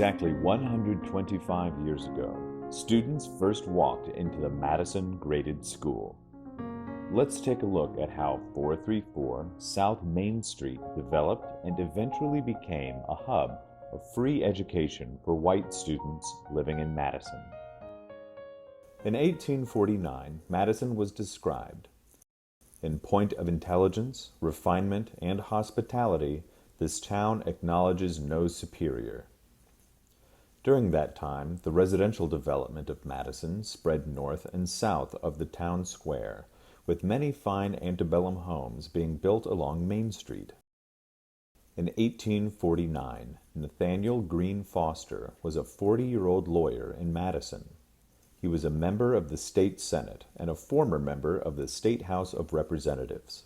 Exactly 125 years ago, students first walked into the Madison Graded School. Let's take a look at how 434 South Main Street developed and eventually became a hub of free education for white students living in Madison. In 1849, Madison was described. In point of intelligence, refinement, and hospitality, this town acknowledges no superior. During that time, the residential development of Madison spread north and south of the town square, with many fine antebellum homes being built along Main Street. In 1849, Nathaniel Green Foster was a 40-year-old lawyer in Madison. He was a member of the state Senate and a former member of the State House of Representatives.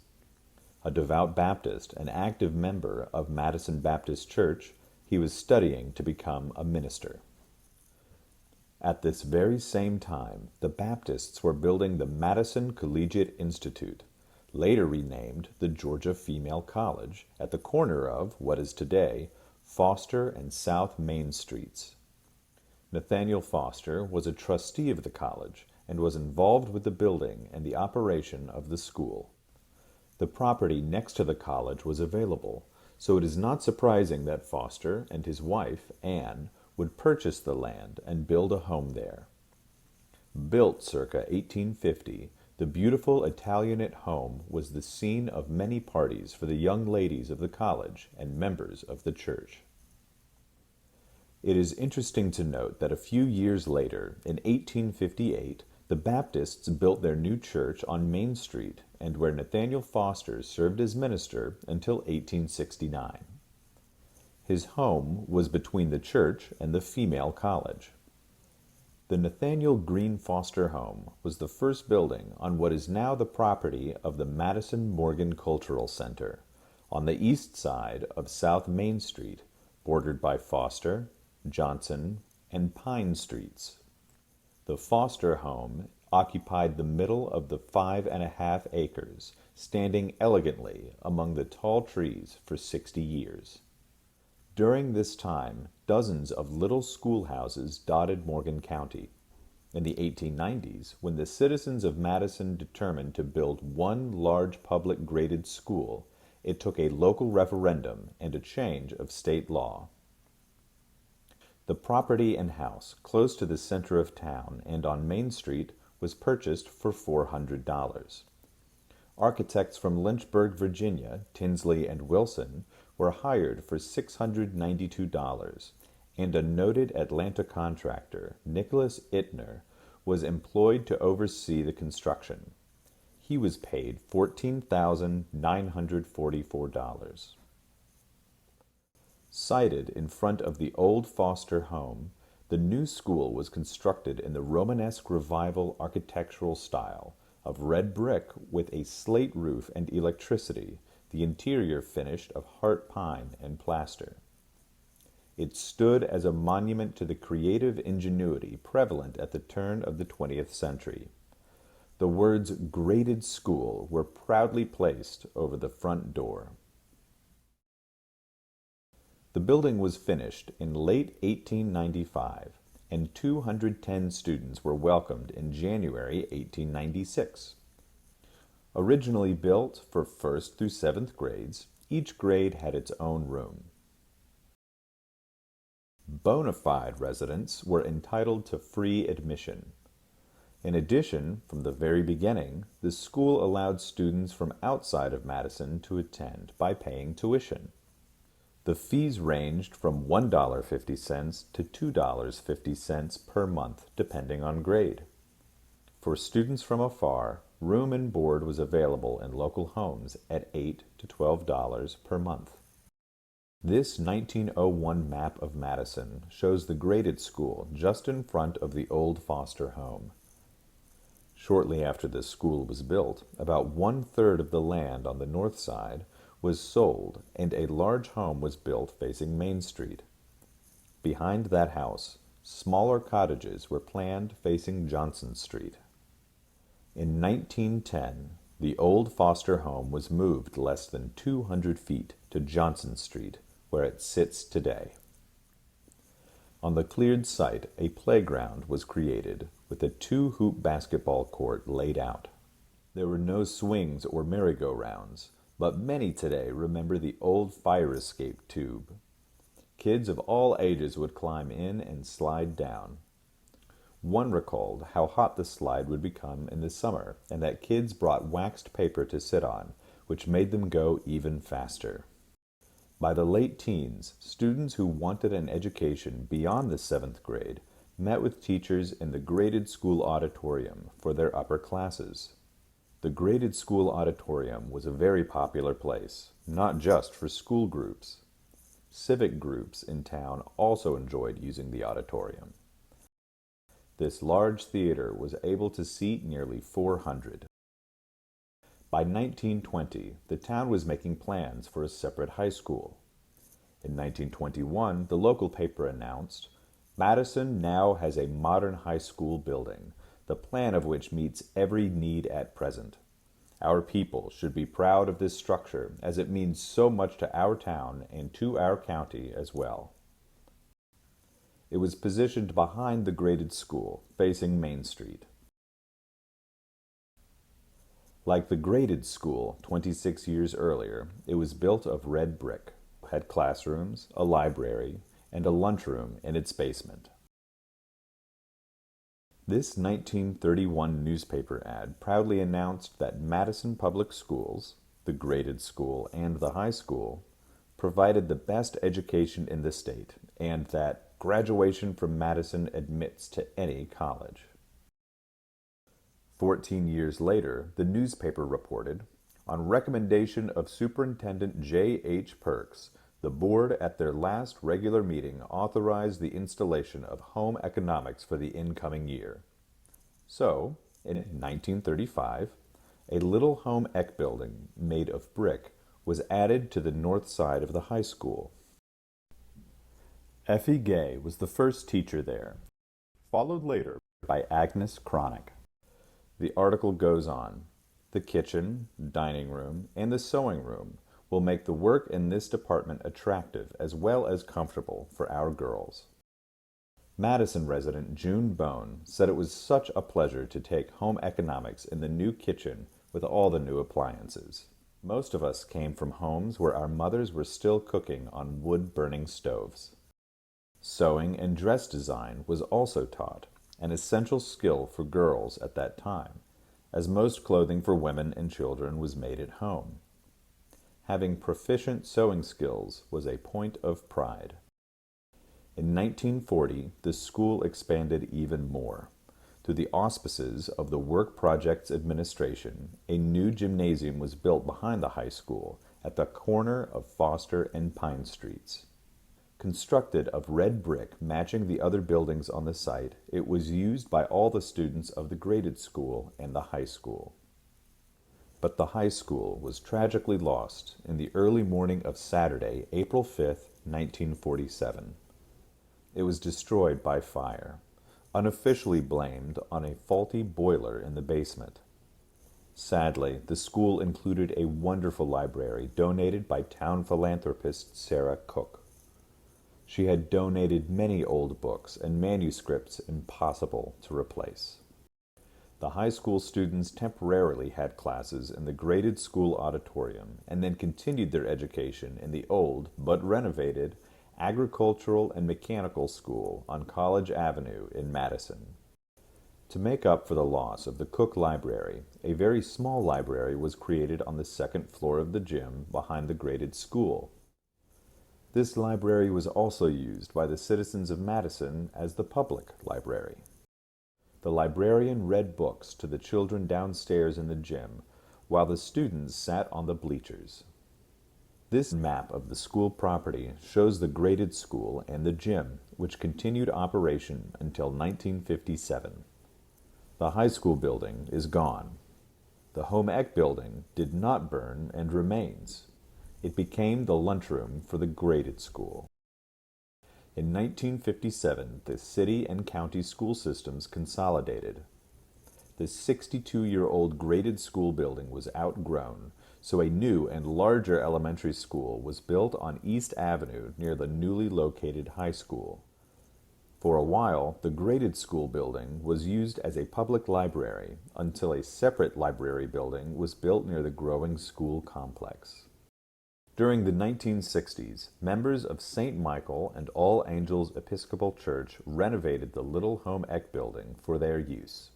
A devout Baptist and active member of Madison Baptist Church, he was studying to become a minister. At this very same time, the Baptists were building the Madison Collegiate Institute, later renamed the Georgia Female College, at the corner of what is today Foster and South Main Streets. Nathaniel Foster was a trustee of the college and was involved with the building and the operation of the school. The property next to the college was available, so it is not surprising that Foster and his wife, Anne, would purchase the land and build a home there. Built circa 1850, the beautiful Italianate home was the scene of many parties for the young ladies of the college and members of the church. It is interesting to note that a few years later, in 1858, the Baptists built their new church on Main Street, and where Nathaniel Foster served as minister until 1869. His home was between the church and the female college. The Nathaniel Green Foster home was the first building on what is now the property of the Madison-Morgan Cultural Center, on the east side of South Main Street, bordered by Foster, Johnson, and Pine Streets. The Foster home occupied the middle of the 5.5 acres, standing elegantly among the tall trees for 60 years. During this time, dozens of little schoolhouses dotted Morgan County. In the 1890s, when the citizens of Madison determined to build one large public graded school, it took a local referendum and a change of state law. The property and house close to the center of town and on Main Street was purchased for $400. Architects from Lynchburg, Virginia, Tinsley and Wilson, were hired for $692, and a noted Atlanta contractor, Nicholas Ittner, was employed to oversee the construction. He was paid $14,944. Sited in front of the old Foster home, the new school was constructed in the Romanesque Revival architectural style of red brick with a slate roof and electricity, the interior finished of heart pine and plaster. It stood as a monument to the creative ingenuity prevalent at the turn of the 20th century. The words "Graded School" were proudly placed over the front door. The building was finished in late 1895, and 210 students were welcomed in January 1896. Originally built for 1st through 7th grades, each grade had its own room. Bona fide residents were entitled to free admission. In addition, from the very beginning, the school allowed students from outside of Madison to attend by paying tuition. The fees ranged from $1.50 to $2.50 per month, depending on grade. For students from afar, room and board was available in local homes at $8 to $12 per month. This 1901 map of Madison shows the graded school just in front of the old Foster home. Shortly after this school was built, about 1/3 of the land on the north side was sold, and a large home was built facing Main Street. Behind that house, smaller cottages were planned facing Johnson Street. In 1910, the old Foster home was moved less than 200 feet to Johnson Street, where it sits today. On the cleared site, a playground was created with a two-hoop basketball court laid out. There were no swings or merry-go-rounds, but many today remember the old fire escape tube. Kids of all ages would climb in and slide down. One recalled how hot the slide would become in the summer, and that kids brought waxed paper to sit on, which made them go even faster. By the late teens, students who wanted an education beyond the 7th grade met with teachers in the graded school auditorium for their upper classes. The graded school auditorium was a very popular place, not just for school groups. Civic groups in town also enjoyed using the auditorium. This large theater was able to seat nearly 400. By 1920, the town was making plans for a separate high school. In 1921, the local paper announced, "Madison now has a modern high school building, the plan of which meets every need at present. Our people should be proud of this structure, as it means so much to our town and to our county as well." It was positioned behind the graded school, facing Main Street. Like the graded school 26 years earlier, it was built of red brick, had classrooms, a library, and a lunchroom in its basement. This 1931 newspaper ad proudly announced that Madison Public Schools, the graded school and the high school, provided the best education in the state, and that graduation from Madison admits to any college. 14 years later, the newspaper reported, "On recommendation of Superintendent J. H. Perks, the board at their last regular meeting authorized the installation of home economics for the incoming year." So, in 1935, a little home ec building made of brick was added to the north side of the high school. Effie Gay was the first teacher there, followed later by Agnes Cronick. The article goes on, "The kitchen, dining room, and the sewing room will make the work in this department attractive as well as comfortable for our girls." Madison resident June Bone said it was such a pleasure to take home economics in the new kitchen with all the new appliances. Most of us came from homes where our mothers were still cooking on wood-burning stoves. Sewing and dress design was also taught, an essential skill for girls at that time, as most clothing for women and children was made at home. Having proficient sewing skills was a point of pride. In 1940, the school expanded even more. Through the auspices of the Work Projects Administration, a new gymnasium was built behind the high school at the corner of Foster and Pine Streets. Constructed of red brick matching the other buildings on the site, it was used by all the students of the graded school and the high school. But the high school was tragically lost in the early morning of Saturday, April 5, 1947. It was destroyed by fire, unofficially blamed on a faulty boiler in the basement. Sadly, the school included a wonderful library donated by town philanthropist Sarah Cook. She had donated many old books and manuscripts impossible to replace. The high school students temporarily had classes in the graded school auditorium and then continued their education in the old, but renovated, agricultural and mechanical school on College Avenue in Madison. To make up for the loss of the Cook Library, a very small library was created on the second floor of the gym behind the graded school. This library was also used by the citizens of Madison as the public library. The librarian read books to the children downstairs in the gym, while the students sat on the bleachers. This map of the school property shows the graded school and the gym, which continued operation until 1957. The high school building is gone. The home ec building did not burn and remains. It became the lunchroom for the graded school. In 1957, the city and county school systems consolidated. The 62-year-old graded school building was outgrown, so a new and larger elementary school was built on East Avenue near the newly located high school. For a while, the graded school building was used as a public library until a separate library building was built near the growing school complex. During the 1960s, members of St. Michael and All Angels Episcopal Church renovated the Little Home Ec building for their use.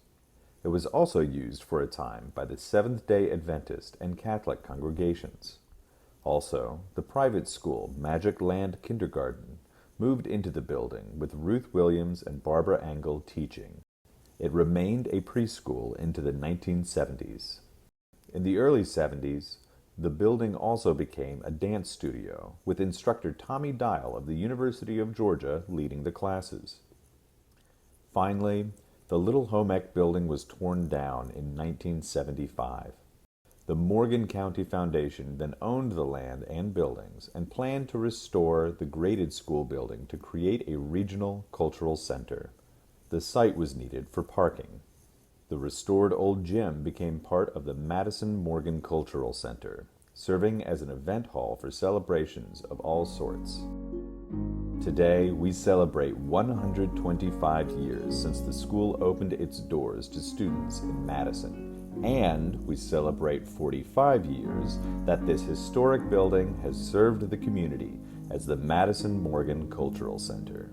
It was also used for a time by the Seventh-day Adventist and Catholic congregations. Also, the private school Magic Land Kindergarten moved into the building with Ruth Williams and Barbara Angle teaching. It remained a preschool into the 1970s. In the early 70s, the building also became a dance studio, with instructor Tommy Dial of the University of Georgia leading the classes. Finally, the Little Home Ec building was torn down in 1975. The Morgan County Foundation then owned the land and buildings and planned to restore the graded school building to create a regional cultural center. The site was needed for parking. The restored old gym became part of the Madison-Morgan Cultural Center, serving as an event hall for celebrations of all sorts. Today, we celebrate 125 years since the school opened its doors to students in Madison, and we celebrate 45 years that this historic building has served the community as the Madison-Morgan Cultural Center.